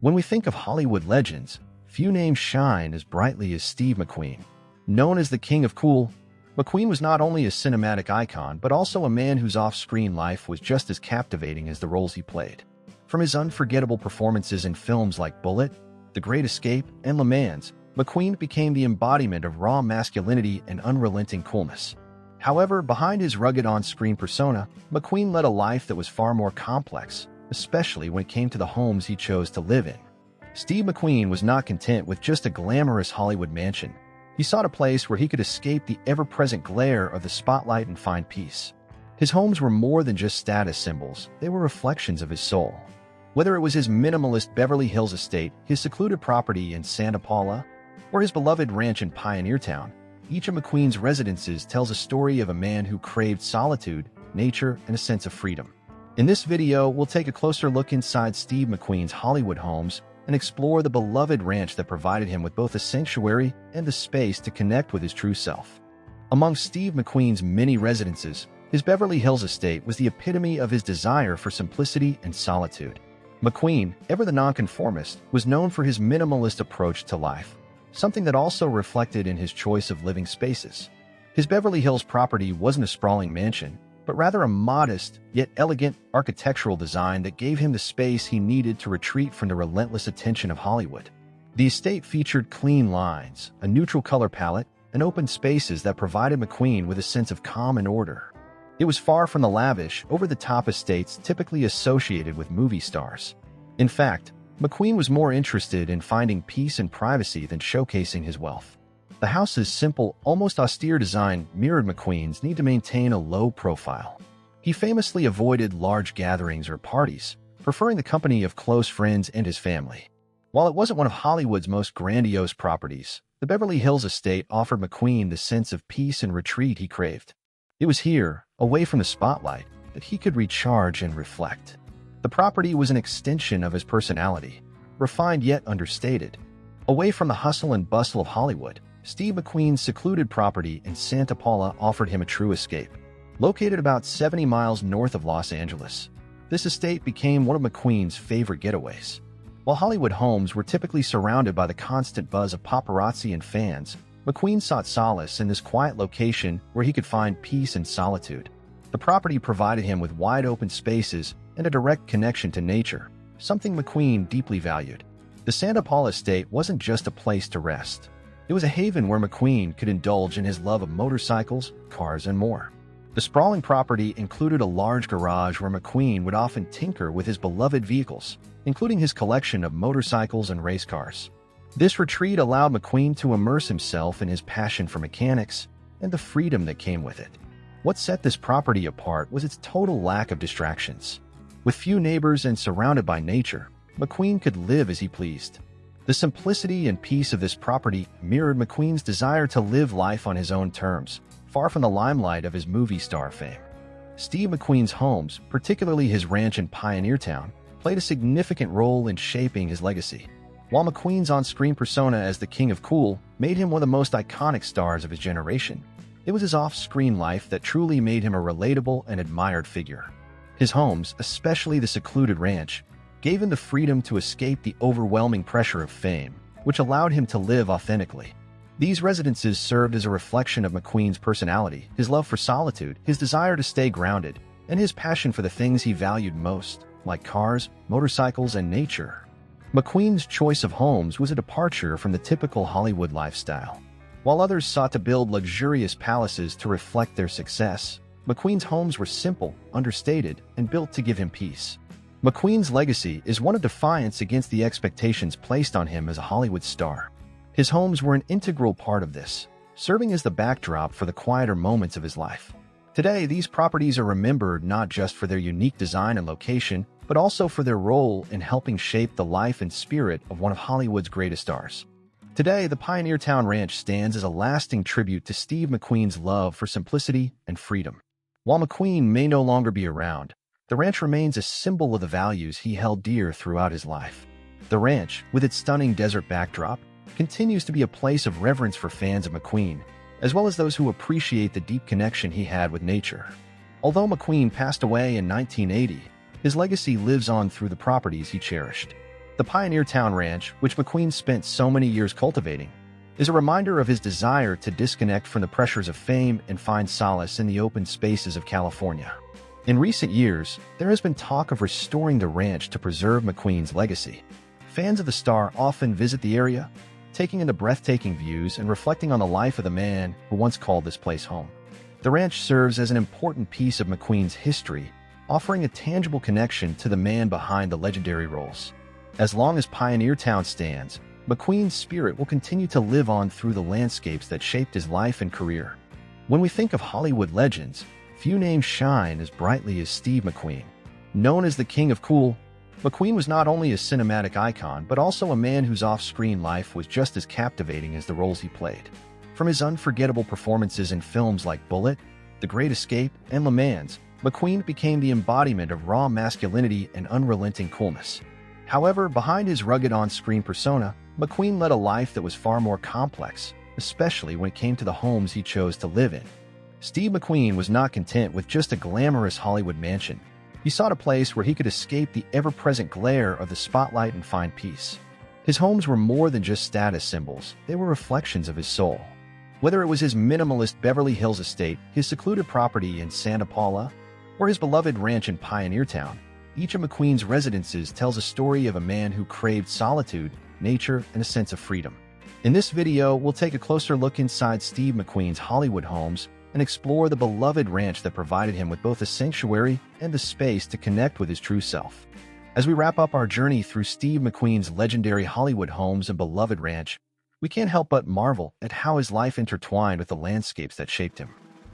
When we think of Hollywood legends, few names shine as brightly as Steve McQueen. Known as the King of Cool, McQueen was not only a cinematic icon but also a man whose off-screen life was just as captivating as the roles he played. From his unforgettable performances in films like Bullitt, The Great Escape, and Le Mans, McQueen became the embodiment of raw masculinity and unrelenting coolness. However, behind his rugged on-screen persona, McQueen led a life that was far more complex, especially when it came to the homes he chose to live in. Steve McQueen was not content with just a glamorous Hollywood mansion. He sought a place where he could escape the ever-present glare of the spotlight and find peace. His homes were more than just status symbols, they were reflections of his soul. Whether it was his minimalist Beverly Hills estate, his secluded property in Santa Paula, or his beloved ranch in Pioneertown, each of McQueen's residences tells a story of a man who craved solitude, nature, and a sense of freedom. In this video, we'll take a closer look inside Steve McQueen's Hollywood homes and explore the beloved ranch that provided him with both a sanctuary and the space to connect with his true self. Among Steve McQueen's many residences, his Beverly Hills estate was the epitome of his desire for simplicity and solitude. McQueen, ever the nonconformist, was known for his minimalist approach to life, something that also reflected in his choice of living spaces. His Beverly Hills property wasn't a sprawling mansion, but rather a modest, yet elegant architectural design that gave him the space he needed to retreat from the relentless attention of Hollywood. The estate featured clean lines, a neutral color palette, and open spaces that provided McQueen with a sense of calm and order. It was far from the lavish, over-the-top estates typically associated with movie stars. In fact, McQueen was more interested in finding peace and privacy than showcasing his wealth. The house's simple, almost austere design mirrored McQueen's need to maintain a low profile. He famously avoided large gatherings or parties, preferring the company of close friends and his family. While it wasn't one of Hollywood's most grandiose properties, the Beverly Hills estate offered McQueen the sense of peace and retreat he craved. It was here, away from the spotlight, that he could recharge and reflect. The property was an extension of his personality, refined yet understated. Away from the hustle and bustle of Hollywood, Steve McQueen's secluded property in Santa Paula offered him a true escape. Located about 70 miles north of Los Angeles, this estate became one of McQueen's favorite getaways. While Hollywood homes were typically surrounded by the constant buzz of paparazzi and fans, McQueen sought solace in this quiet location where he could find peace and solitude. The property provided him with wide-open spaces and a direct connection to nature, something McQueen deeply valued. The Santa Paula estate wasn't just a place to rest. It was a haven where McQueen could indulge in his love of motorcycles, cars, and more. The sprawling property included a large garage where McQueen would often tinker with his beloved vehicles, including his collection of motorcycles and race cars. This retreat allowed McQueen to immerse himself in his passion for mechanics and the freedom that came with it. What set this property apart was its total lack of distractions. With few neighbors and surrounded by nature, McQueen could live as he pleased. The simplicity and peace of this property mirrored McQueen's desire to live life on his own terms, far from the limelight of his movie star fame. Steve McQueen's homes, particularly his ranch in Pioneertown, played a significant role in shaping his legacy. While McQueen's on-screen persona as the King of Cool made him one of the most iconic stars of his generation, it was his off-screen life that truly made him a relatable and admired figure. His homes, especially the secluded ranch, gave him the freedom to escape the overwhelming pressure of fame, which allowed him to live authentically. These residences served as a reflection of McQueen's personality, his love for solitude, his desire to stay grounded, and his passion for the things he valued most, like cars, motorcycles, and nature. McQueen's choice of homes was a departure from the typical Hollywood lifestyle. While others sought to build luxurious palaces to reflect their success, McQueen's homes were simple, understated, and built to give him peace. McQueen's legacy is one of defiance against the expectations placed on him as a Hollywood star. His homes were an integral part of this, serving as the backdrop for the quieter moments of his life. Today, these properties are remembered not just for their unique design and location, but also for their role in helping shape the life and spirit of one of Hollywood's greatest stars. Today, the Pioneertown Ranch stands as a lasting tribute to Steve McQueen's love for simplicity and freedom. While McQueen may no longer be around, the ranch remains a symbol of the values he held dear throughout his life. The ranch, with its stunning desert backdrop, continues to be a place of reverence for fans of McQueen, as well as those who appreciate the deep connection he had with nature. Although McQueen passed away in 1980, his legacy lives on through the properties he cherished. The Pioneer Town Ranch, which McQueen spent so many years cultivating, is a reminder of his desire to disconnect from the pressures of fame and find solace in the open spaces of California. In recent years, there has been talk of restoring the ranch to preserve McQueen's legacy. Fans of the star often visit the area, taking in the breathtaking views and reflecting on the life of the man who once called this place home. The ranch serves as an important piece of McQueen's history, offering a tangible connection to the man behind the legendary roles. As long as Pioneer Town stands, McQueen's spirit will continue to live on through the landscapes that shaped his life and career. When we think of Hollywood legends, few names shine as brightly as Steve McQueen. Known as the King of Cool, McQueen was not only a cinematic icon but also a man whose off-screen life was just as captivating as the roles he played. From his unforgettable performances in films like Bullitt, The Great Escape, and Le Mans, McQueen became the embodiment of raw masculinity and unrelenting coolness. However, behind his rugged on-screen persona, McQueen led a life that was far more complex, especially when it came to the homes he chose to live in. Steve McQueen was not content with just a glamorous Hollywood mansion. He sought a place where he could escape the ever-present glare of the spotlight and find peace. His homes were more than just status symbols, they were reflections of his soul. Whether it was his minimalist Beverly Hills estate, his secluded property in Santa Paula, or his beloved ranch in Pioneer Town, each of McQueen's residences tells a story of a man who craved solitude, nature, and a sense of freedom. In this video, we'll take a closer look inside Steve McQueen's Hollywood homes and explore the beloved ranch that provided him with both a sanctuary and the space to connect with his true self. As we wrap up our journey through Steve McQueen's legendary Hollywood homes and beloved ranch, we can't help but marvel at how his life intertwined with the landscapes that shaped him.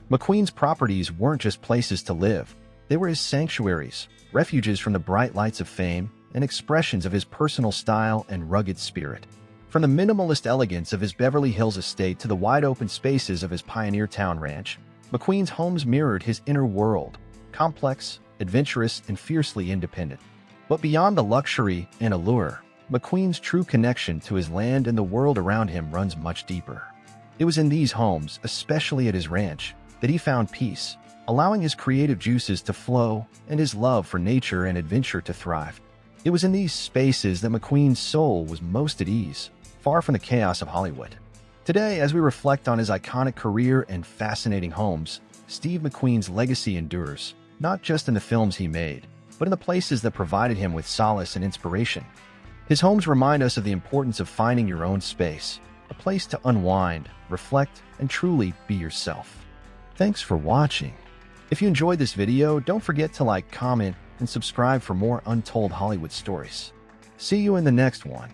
McQueen's properties weren't just places to live, they were his sanctuaries, refuges from the bright lights of fame, and expressions of his personal style and rugged spirit. From the minimalist elegance of his Beverly Hills estate to the wide-open spaces of his Pioneer Town Ranch, McQueen's homes mirrored his inner world, complex, adventurous, and fiercely independent. But beyond the luxury and allure, McQueen's true connection to his land and the world around him runs much deeper. It was in these homes, especially at his ranch, that he found peace, allowing his creative juices to flow and his love for nature and adventure to thrive. It was in these spaces that McQueen's soul was most at ease, far from the chaos of Hollywood. Today, as we reflect on his iconic career and fascinating homes, Steve McQueen's legacy endures, not just in the films he made, but in the places that provided him with solace and inspiration. His homes remind us of the importance of finding your own space, a place to unwind, reflect, and truly be yourself. Thanks for watching. If you enjoyed this video, don't forget to like, comment, and subscribe for more untold Hollywood stories. See you in the next one.